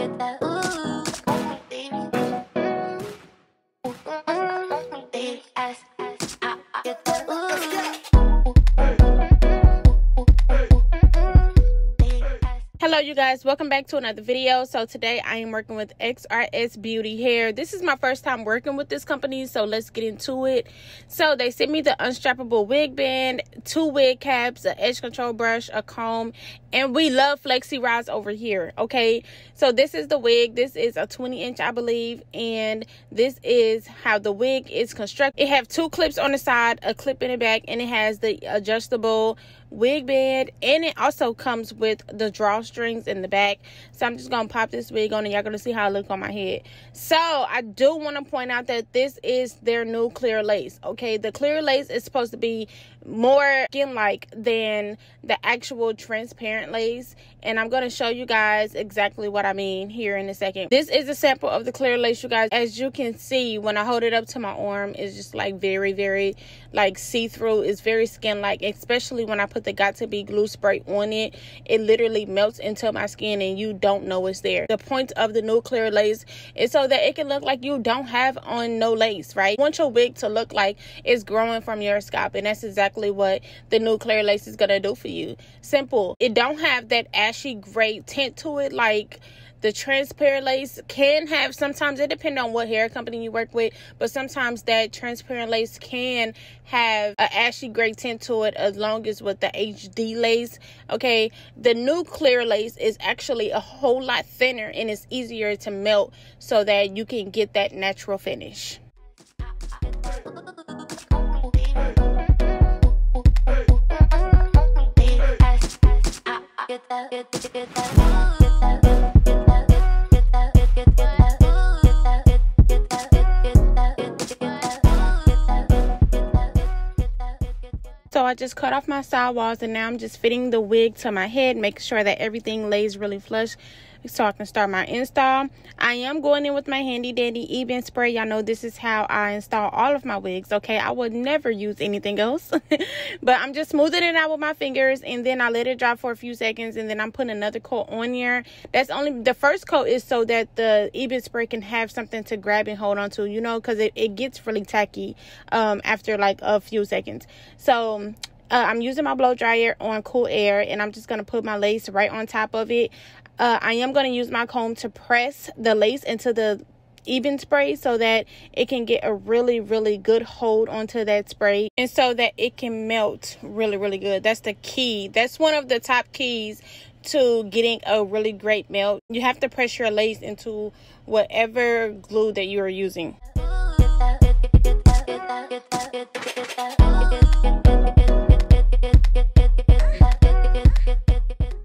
Hello you guys, welcome back to another video. So today I am working with XrsBeautyHair. This is my first time working with this company, so let's get into it. So they sent me the unstrappable wig band, 2 wig caps, an edge control brush, a comb, and we love flexi rods over here. Okay, so this is the wig. This is a 20-inch, I believe, and this is how the wig is constructed. It have 2 clips on the side, a clip in the back, and it has the adjustable wig band, and it also comes with the drawstrings in the back. So I'm just gonna pop this wig on and y'all gonna see how it look on my head. So I do want to point out that this is their new clear lace. Okay, the clear lace is supposed to be more skin like than the actual transparent lace, and I'm going to show you guys exactly what I mean here in a second. This is a sample of the clear lace, you guys. As you can see, when I hold it up to my arm, it's just like very like see-through. It's very skin like, especially when I put the Got To Be glue spray on it. It literally melts into my skin and you don't know it's there. The point of the new clear lace is so that it can look like you don't have on no lace, right? You want your wig to look like it's growing from your scalp, and that's exactly what the new clear lace is gonna do for you. Simple. It don't have that ashy gray tint to it like the transparent lace can have. Sometimes it depends on what hair company you work with, but sometimes that transparent lace can have an ashy gray tint to it, as long as with the HD lace. Okay, the new clear lace is actually a whole lot thinner and it's easier to melt so that you can get that natural finish. So I just cut off my side walls and now I'm just fitting the wig to my head, making sure that everything lays really flush so I can start my install. I am going in with my handy dandy e-bend spray. Y'all know this is how I install all of my wigs, okay? I would never use anything else. But I'm just smoothing it out with my fingers, and then I let it dry for a few seconds, and then I'm putting another coat on here. That's only the first coat is so that the e-bend spray can have something to grab and hold on to, you know, because it gets really tacky after like a few seconds. So I'm using my blow dryer on cool air, and I'm just going to put my lace right on top of it. I am going to use my comb to press the lace into the e-bend spray so that it can get a really good hold onto that spray, and so that it can melt really good. That's the key. That's one of the top keys to getting a really great melt. You have to press your lace into whatever glue that you are using.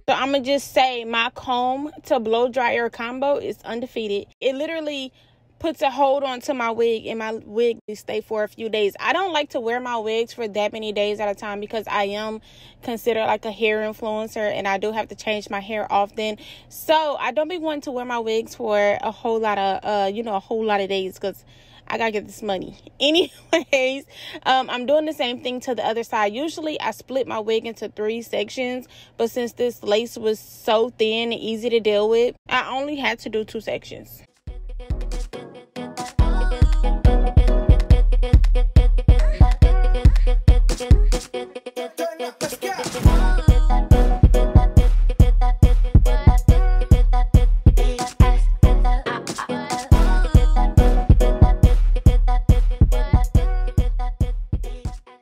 So I'm gonna just say my comb to blow dryer combo is undefeated. It literally puts a hold onto my wig, and my wig stay for a few days. I don't like to wear my wigs for that many days at a time because I am considered like a hair influencer, and I do have to change my hair often. So I don't be wanting to wear my wigs for a whole lot of a whole lot of days, because I gotta get this money. Anyways, I'm doing the same thing to the other side. Usually I split my wig into 3 sections, but since this lace was so thin and easy to deal with, I only had to do 2 sections.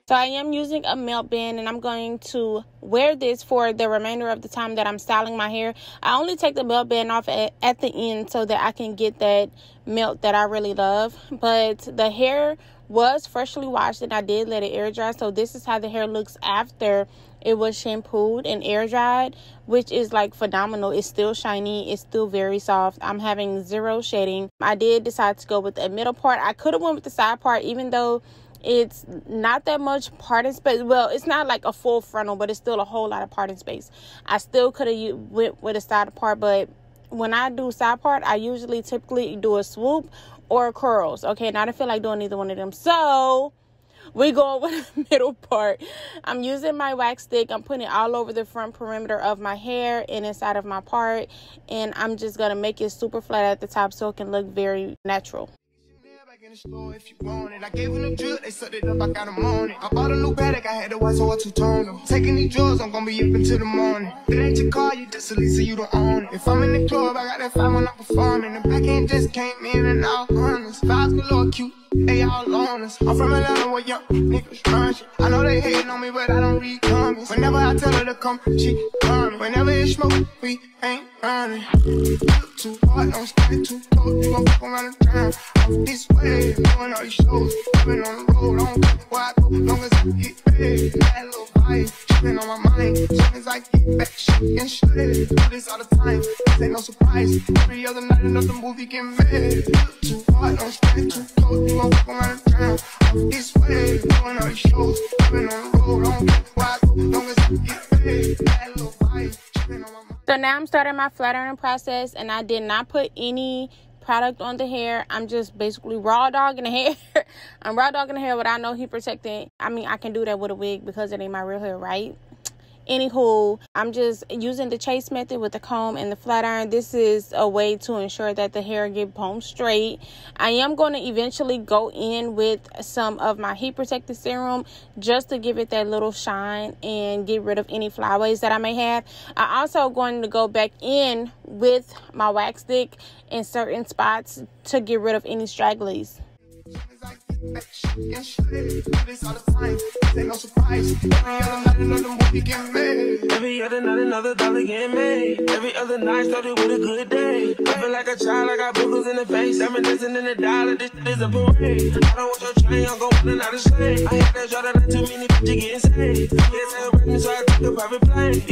So I am using a melt band, and I'm going to wear this for the remainder of the time that I'm styling my hair. I only take the melt band off at the end so that I can get that melt that I really love. But the hair was freshly washed, and I did let it air dry. So this is how the hair looks after it was shampooed and air dried, which is like phenomenal. It's still shiny. It's still very soft. I'm having 0 shedding. I did decide to go with the middle part. I could have went with the side part, even though it's not that much parting space. Well, it's not like a full frontal, but it's still a whole lot of parting space. I still could have went with a side part, but when I do side part, I usually typically do a swoop or curls. Okay, and I don't feel like doing either one of them. So we going with the middle part. I'm using my wax stick. I'm putting it all over the front perimeter of my hair and inside of my part, and I'm just gonna make it super flat at the top so it can look very natural. In the store if you want it. I gave them the drill, they sucked it up, I got them on it. I bought a new paddock, I had to watch so I two-tone them. Taking these drugs, I'm gonna be up until the morning. If it ain't your car, you just a lease, so you don't own it. If I'm in the club, I got that 5 when I'm performing. The back end just came in and out honest. Vibes galore cute, they all on us. I'm from Atlanta where young niggas run shit. I know they hating on me, but I don't read comments. Whenever I tell her to come, she coming. Whenever it's smoke, we ain't running. Too hard, don't stay too close. You gon' fuck around and drown. I'm this way, doing all these shows. I've been on the road, I don't care where I go, long as I get paid. That little vibe, tripping on my mind. Soon as I get back, shit and shit. Do this all the time, this ain't no surprise. Every other night, another movie get made. Too hard, don't stay too close. You gon' fuck around and drown. I'm this way, doing all these shows. I've been on the road, I don't care where I go, long as I get paid. That little vibe, tripping on my mind. So now I'm starting my flat ironing process, and I did not put any product on the hair. I'm just basically raw dogging the hair. I'm raw dogging the hair without no heat protectant. I mean, I can do that with a wig because it ain't my real hair, right? Anywho, I'm just using the chase method with the comb and the flat iron. This is a way to ensure that the hair get combed straight. I am going to eventually go in with some of my heat protective serum just to give it that little shine and get rid of any flyaways that I may have. I'm also going to go back in with my wax stick in certain spots to get rid of any stragglies. Every other night another dollar getting made. Every other night started with a good day. I feel like a child, I got boogers in the face. I'm dancing in the dollar, this is a parade. I don't want your chain, I'm going another slave. I had that draw that not too many bitches getting saved. Yes, I rap me, so I took a private plane.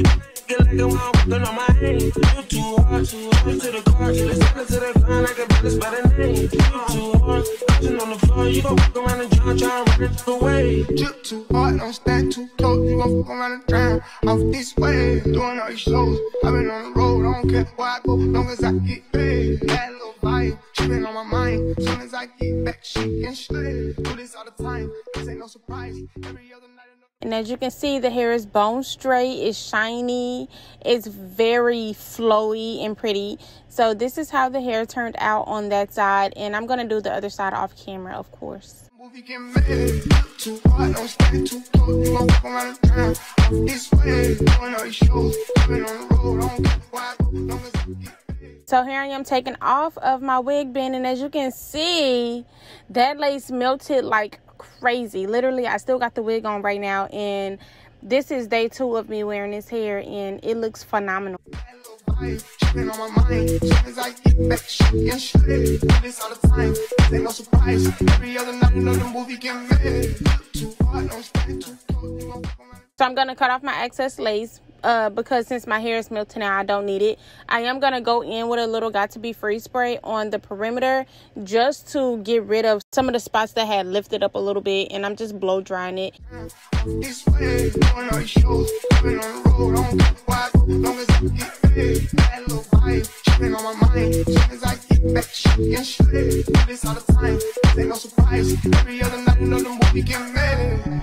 Get like I'm working on my aim. You too hard, to the car, till it's to the ground like a brother's by the name. You too hard, touching on the floor, you gon' walk around and drown, try to run it away. You too hard, don't stand too close, you gon' fuck around and drown. Off this way, doing all these shows. I've been on the road, I don't care where I go, long as I get paid. That little vibe, tripping on my mind. Soon as I get back, shit and shit. Do this all the time, this ain't no surprise. Every other night. And as you can see, the hair is bone straight, it's shiny, it's very flowy and pretty. So this is how the hair turned out on that side, and I'm gonna do the other side off camera, of course. So here I am taking off of my wig band, and as you can see, that lace melted like crazy. Literally, I still got the wig on right now, and this is day 2 of me wearing this hair, and it looks phenomenal. So I'm gonna cut off my excess lace because since my hair is melting now, I don't need it. I am gonna go in with a little Got To Be Free spray on the perimeter just to get rid of some of the spots that had lifted up a little bit, and I'm just blow drying it. This way, doing all these shows, I've on the road, I don't care where I go, long as I get paid. That little vibe, tripping on my mind. Soon as I get back, shit and shit. Do this all the time, this ain't no surprise. Every other night another movie get made.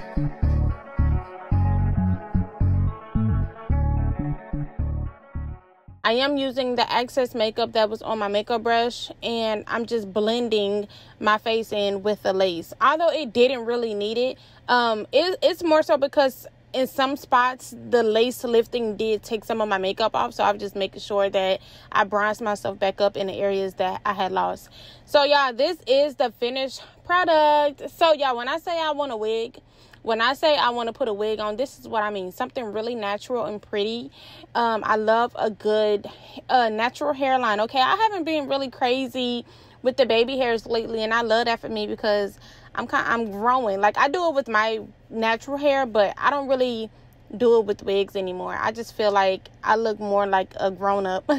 I am using the excess makeup that was on my makeup brush, and I'm just blending my face in with the lace. Although it didn't really need it, it's more so because in some spots the lace lifting did take some of my makeup off, so I'm just making sure that I bronze myself back up in the areas that I had lost. So y'all, this is the finished product. So y'all, when I say I want a wig, when I say I want to put a wig on, this is what I mean. Something really natural and pretty. I love a good natural hairline, okay? I haven't been really crazy with the baby hairs lately, and I love that for me because I'm growing. Like, I do it with my natural hair, but I don't really do it with wigs anymore. I just feel like I look more like a grown-up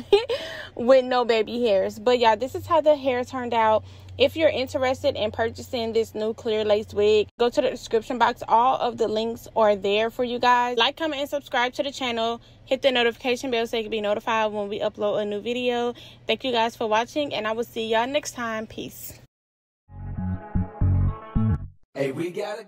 with no baby hairs. But yeah, this is how the hair turned out. If you're interested in purchasing this new clear lace wig, go to the description box. All of the links are there for you guys. Like, comment, and subscribe to the channel. Hit the notification bell so you can be notified when we upload a new video. Thank you guys for watching, and I will see y'all next time. Peace. Hey, we gotta